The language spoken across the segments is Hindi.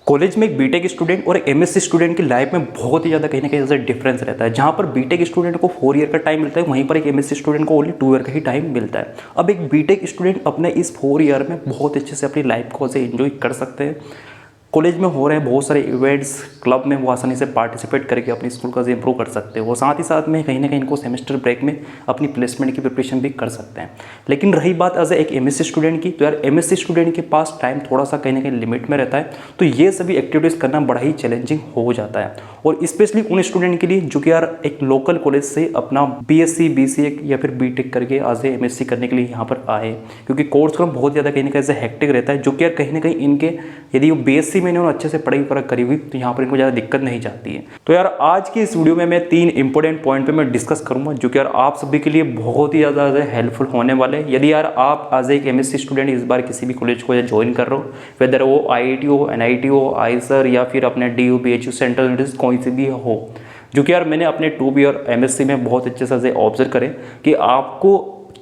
कॉलेज में एक बीटेक स्टूडेंट और एक एमएससी स्टूडेंट की लाइफ में बहुत ही ज़्यादा कहीं ना कहीं ऐसा डिफरेंस रहता है। जहाँ पर बीटेक स्टूडेंट को 4 ईयर का टाइम मिलता है, वहीं पर एक एमएससी स्टूडेंट को ओनली 2 ईयर का ही टाइम मिलता है। अब एक बीटेक स्टूडेंट अपने इस 4 ईयर में बहुत अच्छे से अपनी लाइफ को ऐसे एंजॉय कर सकते हैं। कॉलेज में हो रहे हैं बहुत सारे इवेंट्स, क्लब में वो आसानी से पार्टिसिपेट करके अपनी स्कूल का इंप्रूव कर सकते हैं। वो साथ ही साथ में कहीं ना कहीं इनको सेमेस्टर ब्रेक में अपनी प्लेसमेंट की प्रिपरेशन भी कर सकते हैं। लेकिन रही बात एज एक एमएससी स्टूडेंट की, तो यार एमएससी स्टूडेंट के पास टाइम थोड़ा सा कहीं ना कहीं लिमिट में रहता है, तो ये सभी एक्टिविटीज़ करना बड़ा ही चैलेंजिंग हो जाता है। और स्पेशली उन स्टूडेंट के लिए जो कि यार एक लोकल कॉलेज से अपना बीएससी, बीसीए या फिर बीटेक करके आज एमएससी करने के लिए यहाँ पर आए, क्योंकि कोर्स क्रम बहुत ज़्यादा कहीं ना कहीं हेक्टिक रहता है, जो कि यार कहीं ना कहीं इनके यदि वो बीएससी में इन्होंने अच्छे से पढ़ाई करी हुई तो यहाँ पर इनको ज़्यादा दिक्कत नहीं जाती है। तो यार आज की इस वीडियो में मैं 3 इंपॉर्टेंट पॉइंट पे मैं डिस्कस करूंगा, जो कि यार आप सभी के लिए बहुत ही ज़्यादा हेल्पफुल होने वाले। यदि यार आप एज एक एमएससी स्टूडेंट इस बार किसी भी कॉलेज को ज्वाइन कर रहे हो, वेदर वो आईआईटी हो, एनआईटी हो, आईसर या फिर अपने डीयू, बीएचयू, सेंट्रल यूनिवर्सिटी कोई सी भी हो, जो कि यार मैंने अपने 2 ईयर एमएससी में बहुत अच्छे से ऑब्जर्व करें कि आपको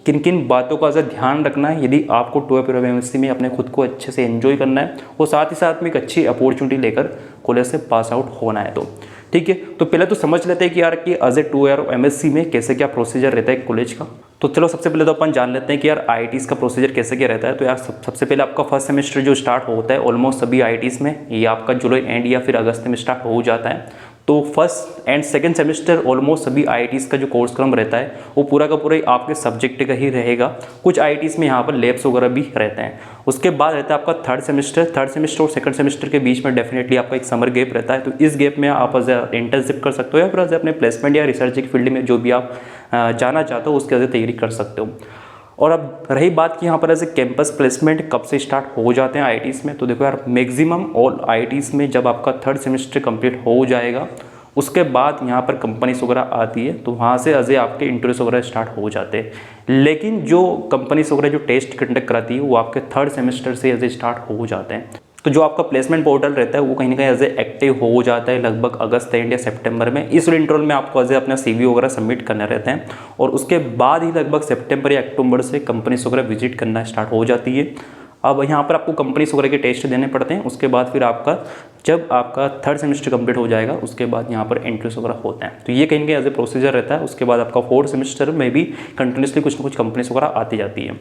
किन किन बातों का ध्यान रखना है यदि आपको 2 ईयर एमएससी में अपने खुद को अच्छे से एंजॉय करना है और साथ ही साथ में एक अच्छी अपॉर्चुनिटी लेकर कॉलेज से पास आउट होना है। तो ठीक है, तो पहले तो समझ लेते हैं कि यार कि एज ए 2 ईयर एमएससी में कैसे क्या प्रोसीजर रहता है कॉलेज का। तो चलो सबसे पहले तो अपन जान लेते हैं कि यार आईआईटीज़ का प्रोसीजर कैसे क्या रहता है। तो यार सबसे पहले आपका फर्स्ट सेमेस्टर जो स्टार्ट होता है ऑलमोस्ट सभी आईआईटीज़ में, ये आपका जुलाई एंड या फिर अगस्त में स्टार्ट हो जाता है। तो first and second semester almost सभी आईआईटीज़ का जो कोर्स क्रम रहता है वो पूरा का पूरा आपके सब्जेक्ट का ही रहेगा। कुछ आईआईटीज़ में यहाँ पर लैब्स वगैरह भी रहते हैं। उसके बाद रहता है आपका थर्ड सेमेस्टर और सेकंड सेमेस्टर के बीच में डेफिनेटली आपका एक समर गैप रहता है। तो इस गैप में आप एज इंटर्नशिप कर सकते हो या फिर एज अपने प्लेसमेंट या रिसर्च की फील्ड में जो भी आप जाना चाहते हो उसके तैयारी कर सकते हो। और अब रही बात कि यहाँ पर ऐसे कैंपस प्लेसमेंट कब से स्टार्ट हो जाते हैं आईआईटीज़ में, तो देखो यार मैक्सिमम ऑल आईआईटीज़ में जब आपका थर्ड सेमेस्टर कंप्लीट हो जाएगा उसके बाद यहाँ पर कंपनीज वगैरह आती है, तो वहाँ से अजय आपके इंटरव्यूज वगैरह स्टार्ट हो जाते हैं। लेकिन जो कंपनीज वगैरह जो टेस्ट कंडक्ट कराती है वो आपके थर्ड सेमेस्टर से अजय स्टार्ट हो जाते हैं। तो जो आपका प्लेसमेंट पोर्टल रहता है वो कहीं ना कहीं एज एक्टिव हो जाता है लगभग अगस्त एंड या सितंबर में। इस इंटरवल में आपको एज अपना सीवी वगैरह सबमिट करने रहते हैं और उसके बाद ही लगभग सितंबर या अक्टूबर से कंपनीज वगैरह विजिट करना स्टार्ट हो जाती है। अब यहाँ पर आपको कंपनीज वगैरह के टेस्ट देने पड़ते हैं। उसके बाद फिर आपका जब आपका थर्ड सेमेस्टर कंप्लीट हो जाएगा उसके बाद यहाँ पर इंटरव्यूज वगैरह होते हैं। तो ये कहीं ना कहीं एज ए प्रोसीजर रहता है। उसके बाद आपका फोर्थ सेमेस्टर में भी कंटिन्यूसली कुछ ना कुछ कंपनीज वगैरह आती जाती है।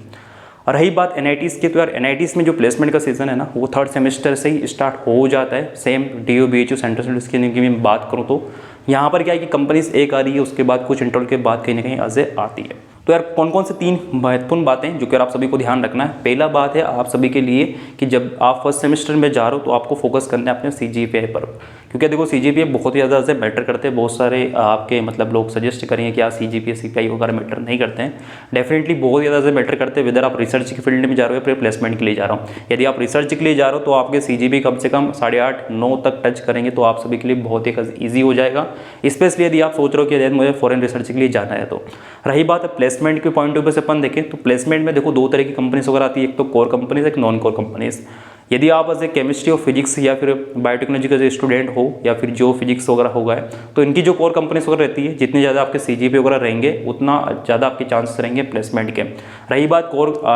और रही बात एनआईटीज़ की, तो यार एनआईटीज़ में जो प्लेसमेंट का सीजन है ना वो थर्ड सेमेस्टर से ही स्टार्ट हो जाता है। Same DU, BHU, central university की मैं बात करूँ तो यहाँ पर क्या है कि कंपनीज एक आ रही है, उसके बाद कुछ इंटरवल के बाद कहीं ना कहीं एज ए आती है। तो यार कौन कौन से 3 महत्वपूर्ण बातें जो कि आप सभी को ध्यान रखना है। पहला बात है आप सभी के लिए कि जब आप फर्स्ट सेमेस्टर में जा रहे हो तो आपको फोकस करना है अपने सीजीपीआई पर, क्योंकि देखो सीजीपीआई बहुत ही ज़्यादा से मैटर करते हैं। बहुत सारे आपके मतलब लोग सजेस्ट करेंगे कि आप सीजीपीआई सीपीआई वगैरह मैटर नहीं करते हैं। डेफिनेटली बहुत ज़्यादा से मैटर करते हैं, वेदर आप रिसर्च की फील्ड में जा रहे हो या फिर प्लेसमेंट के लिए जा रहा हूँ। यदि आप रिसर्च के लिए जा रहे हो तो आपके सीजीपीआई कम से कम 8.5-9 तक टच करेंगे तो आप सभी के लिए बहुत ही ईजी हो जाएगा। स्पेशली यदि आप सोच रहे हो कि मुझे फॉरेन रिसर्च के लिए जाना है। तो रही बात प्लेसमेंट के पॉइंट ऑफ व्यू से अपन देखें तो प्लेसमेंट में देखो 2 तरह की कंपनीज वगैरह आती है, एक तो कोर कंपनीज, एक नॉन कोर कंपनीज। यदि आप एज ए केमिस्ट्री और फिजिक्स या फिर बायोटेक्नोलॉजी का स्टूडेंट हो या फिर जो फिजिक्स वगैरह होगा तो इनकी जो कोर कंपनीज वगैरह रहती है, जितने ज़्यादा आपके सीजीपी वगैरह रहेंगे उतना ज़्यादा आपके चांसेस रहेंगे प्लेसमेंट के। रही बात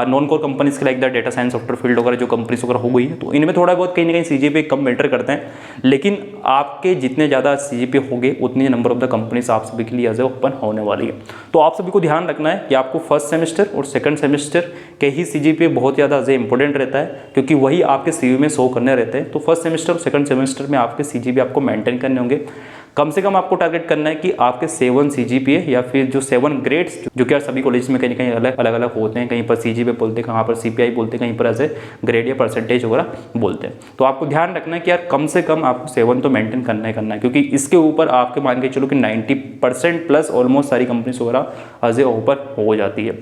नॉन कोर कंपनीज के like the data science, software field वगैरह जो कंपनीज वगैरह हो गई है तो इनमें थोड़ा बहुत कहीं ना कहीं सीजीपी कम मैटर करते हैं। लेकिन आपके जितने ज़्यादा सीजीपी होंगे उतने नंबर ऑफ द कंपनीज आप सभी के लिए एज ए ओपन होने वाली है। तो आप सभी को ध्यान रखना है कि आपको फर्स्ट सेमेस्टर और सेकंड सेमेस्टर के ही सीजीपी बहुत ज़्यादा एज ए इंपॉर्टेंट रहता है, क्योंकि वही आपके सीवी में शो करने रहते हैं। तो फर्स्ट सेमेस्टर और सेकंड सेमेस्टर में आपके सीजीपी आपको मेंटेन करने होंगे। कम से कम आपको टारगेट करना है कि आपके 7 सीजीपीए या फिर जो 7 ग्रेड्स, जो कि सभी कॉलेज में कहीं ना कहीं अलग अलग होते हैं, कहीं पर सीजीपीए बोलते हैं, कहाँ पर सीपीआई बोलते हैं, कहीं पर ऐसे ग्रेड या परसेंटेज वगैरह बोलते हैं। तो आपको ध्यान रखना है कि यार कम से कम आपको 7 तो मेंटेन करना है, क्योंकि इसके ऊपर आपके मान के चलो कि 90% प्लस ऑलमोस्ट सारी कंपनीज वगैरह एज ए ओपन हो जाती है।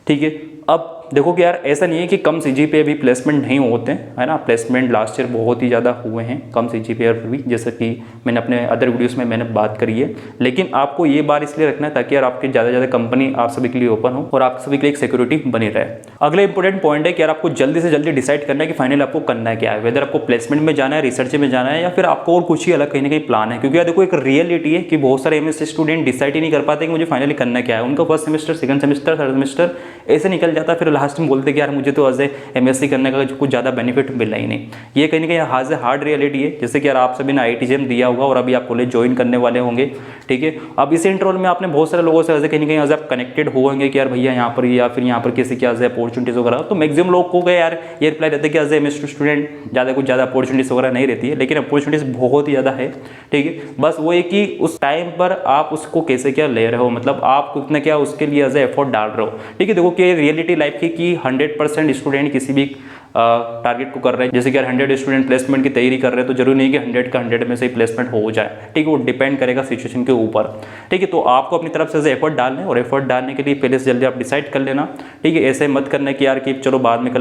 ठीक है, अब देखो कि यार ऐसा नहीं है कि कम सीजीपीए भी प्लेसमेंट नहीं होते हैं, है ना। प्लेसमेंट लास्ट ईयर बहुत ही ज़्यादा हुए हैं कम सीजीपीए पर भी, जैसे कि मैंने अपने अदर वीडियोस में मैंने बात करी है। लेकिन आपको ये बार इसलिए रखना है ताकि यार आपके ज़्यादा कंपनी आप सभी के लिए ओपन हो और आप सभी के लिए एक सिक्योरिटी बनी रहे। अगला इंपॉर्टेंट पॉइंट है कि यार आपको जल्दी से जल्दी डिसाइड करना है कि फाइनल आपको करना है क्या है, वेदर आपको प्लेसमेंट में जाना है, रिसर्च में जाना है या फिर आपको और कुछ ही अलग कहीं ना कहीं प्लान है। क्योंकि यार देखो एक रियलिटी है कि बहुत सारे एमएससी स्टूडेंट डिसाइड ही नहीं कर पाते कि मुझे फाइनली करना क्या है। उनका first semester, second semester, third semester ऐसे निकल जाता है, फिर लास्ट में बोलते कि यार मुझे तो एज ए MSc करने का कुछ ज़्यादा बेनिफिट मिला ही नहीं। ये कहीं ना कहीं हार्ड रियलिटी है। जैसे कि यार आप सभी ने IIT JEM दिया होगा और अभी आप कॉलेज ज्वाइन करने वाले होंगे, ठीक है। अब इसी इंटरवल में आपने बहुत सारे लोगों से ऐसे कहीं ना कहीं एज आप कनेक्टेड होंगे कि यार भैया यहाँ पर या फिर यहाँ पर किसी की एज अपॉर्चुनिटीज़ वगैरह, तो मैक्सिमम लोग को गए यार ये रिप्लाई रहता है कि एज ए MSc स्टूडेंट कुछ ज़्यादा अपॉर्चुनिटीज़ वगैरह नहीं रहती है, लेकिन अपॉर्चुनिटीज़ बहुत ही ज़्यादा है, ठीक है। बस वो है कि उस टाइम पर आप उसको कैसे क्या ले रहे हो, मतलब आप कितना क्या उसके लिए एज ए एफर्ट डाल रहे हो, ठीक है। देखो कि रियलिटी लाइफ की कि 100% स्टूडेंट किसी भी टारगेट को कर रहे हैं। जैसे कि यार 100 स्टूडेंट प्लेसमेंट की तैयारी कर रहे हैं तो जरूरी नहीं कि 100 का 100 में से ही प्लेसमेंट हो जाए, ठीक है। वो डिपेंड करेगा सिचुएशन के ऊपर, ठीक है। तो आपको अपनी तरफ से एफर्ट डालना है और एफर्ट डालने के लिए पहले से जल्दी आप डिसाइड कर लेना, ठीक है। ऐसे मत करना कि यार कि चलो बाद में कर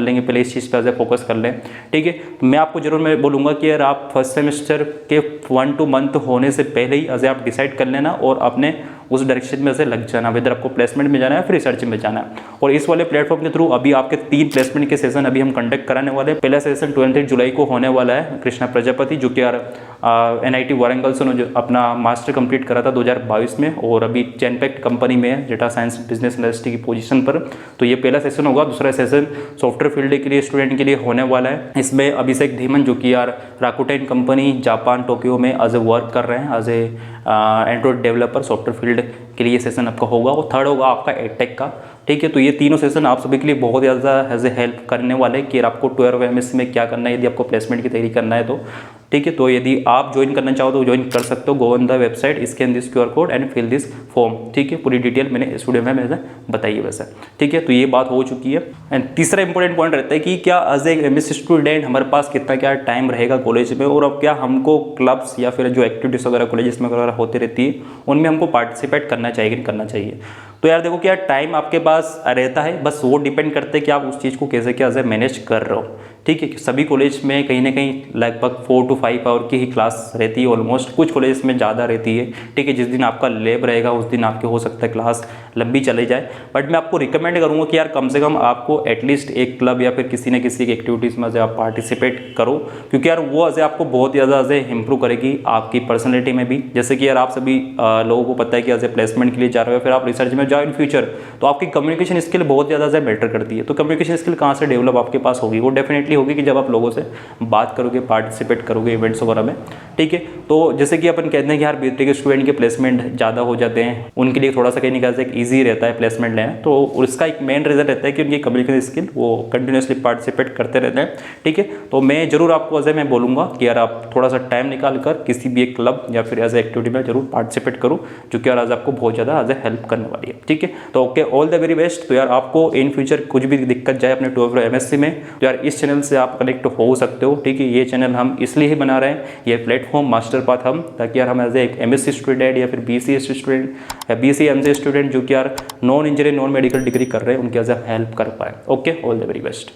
लेंगे पहले इस चीज़ पर फोकस कर लें, ठीक है। तो मैं आपको जरूर मैं बोलूँगा कि यार आप फर्स्ट सेमेस्टर के 1-2 मंथ होने से पहले ही एज आप डिसाइड कर लेना और अपने उस डायरेक्शन में से लग जाना, इधर आपको प्लेसमेंट में जाना है फिर रिसर्च में जाना है। और इस वाले प्लेटफॉर्म के थ्रू अभी आपके 3 प्लेसमेंट के सेशन अभी हम कंडक्ट कराने वाले हैं। पहला सेशन 23 जुलाई को होने वाला है। कृष्णा प्रजापति जो कि यार NIT वारंगल से जो अपना मास्टर कंप्लीट करा था 2022 में और अभी जेनपेक्ट कंपनी में है डेटा साइंस बिजनेस एनालिस्ट की पोजीशन पर, तो ये पहला सेशन होगा। दूसरा सेशन सॉफ्टवेयर फील्ड के लिए स्टूडेंट के लिए होने वाला है। इसमें अभिषेक धीमन जो कि यार राकुटेन कंपनी जापान टोक्यो में एज ए वर्क कर रहे हैं as a Android developer software field के लिए सेशन आपका होगा। और थर्ड होगा आपका एडटेक का, ठीक है। तो ये तीनों सेशन आप सभी के लिए बहुत ज़्यादा एज ए हेल्प करने वाले हैं कि आपको 12 MSc में क्या करना है यदि आपको प्लेसमेंट की तैयारी करना है तो, ठीक है। तो यदि आप ज्वाइन करना चाहो तो ज्वाइन कर सकते हो। Go on the website, scan this QR code and fill this form, ठीक है। पूरी डिटेल मैंने इस वीडियो में मैंने बताई है वैसे, ठीक है। तो ये बात हो चुकी है। एंड तीसरा इंपॉर्टेंट पॉइंट रहता है कि क्या एज ए MSc स्टूडेंट हमारे पास कितना क्या टाइम रहेगा कॉलेज में, और अब क्या हमको क्लब्स या फिर जो एक्टिविटीज़ वगैरह कॉलेज में वगैरह होती रहती है उनमें हमको पार्टिसिपेट करना चाहिए कि नहीं करना चाहिए। तो यार देखो कि यार टाइम आपके पास रहता है, बस वो डिपेंड करता है कि आप उस चीज़ को कैसे क्या मैनेज कर रहे हो, ठीक है। सभी कॉलेज में कहीं ना कहीं लगभग 4 to 5 आवर की ही क्लास रहती है ऑलमोस्ट, कुछ कॉलेज में ज़्यादा रहती है, ठीक है। जिस दिन आपका लैब रहेगा उस दिन आपके हो सकता है क्लास लंबी चली जाए, बट मैं आपको रिकमेंड करूँगा कि यार कम से कम आपको एटलीस्ट एक क्लब या फिर किसी न किसी की एक्टिविटीज़ में आप पार्टिसिपेट करो, क्योंकि यार वो एज आपको बहुत ज़्यादा एज इंप्रूव करेगी आपकी पर्सनैलिटी में भी। जैसे कि यार आप सभी लोगों को पता है कि एज ए प्लेसमेंट के लिए जा रहे हो फिर आप रिसर्च में जाओ इन फ्यूचर, तो आपकी कम्युनिकेशन स्किल बहुत ज़्यादा मैटर करती है। तो कम्युनिकेशन स्किल कहाँ से डेवलप आपके पास होगी, वो डेफिनेटली होगी कि जब आप लोगों से बात करोगे, पार्टिसिपेट करोगे इवेंट्स वगैरह में, ठीक है। तो जैसे कि अपन कहते हैं कि यार बीटेक के स्टूडेंट के प्लेसमेंट ज़्यादा हो जाते हैं, उनके लिए थोड़ा सा कहीं निकाल से एक ईजी रहता है प्लेसमेंट लेना, तो उसका एक मेन रीज़न रहता है कि उनकी कम्युनिकेशन स्किल वो कंटिन्यूसली पार्टिसिपेट करते रहते हैं, ठीक है। तो मैं जरूर आपको एज मैं बोलूँगा कि यार आप थोड़ा सा टाइम निकाल कर किसी भी एक क्लब या फिर एज एक्टिविटी में जरूर पार्टिसिपेट करो, जो कि यार आज आपको बहुत ज़्यादा एज हेल्प करने वाली है, ठीक है। तो okay, all the very best. तो यार आपको इन फ्यूचर कुछ भी दिक्कत जाए अपने 12 MSc में, तो यार इस चैनल से आप कनेक्ट हो सकते हो, ठीक है। ये चैनल हम इसलिए ही बना रहे हैं, ये प्लेटफॉर्म मास्टर पाथ हम, ताकि यार हम एज एक MSc स्टूडेंट या फिर BCS स्टूडेंट या BC MCA स्टूडेंट जो कि यार non engineering non medical degree कर रहे हैं उनकी एज हेल्प कर पाए। Okay, all the very best.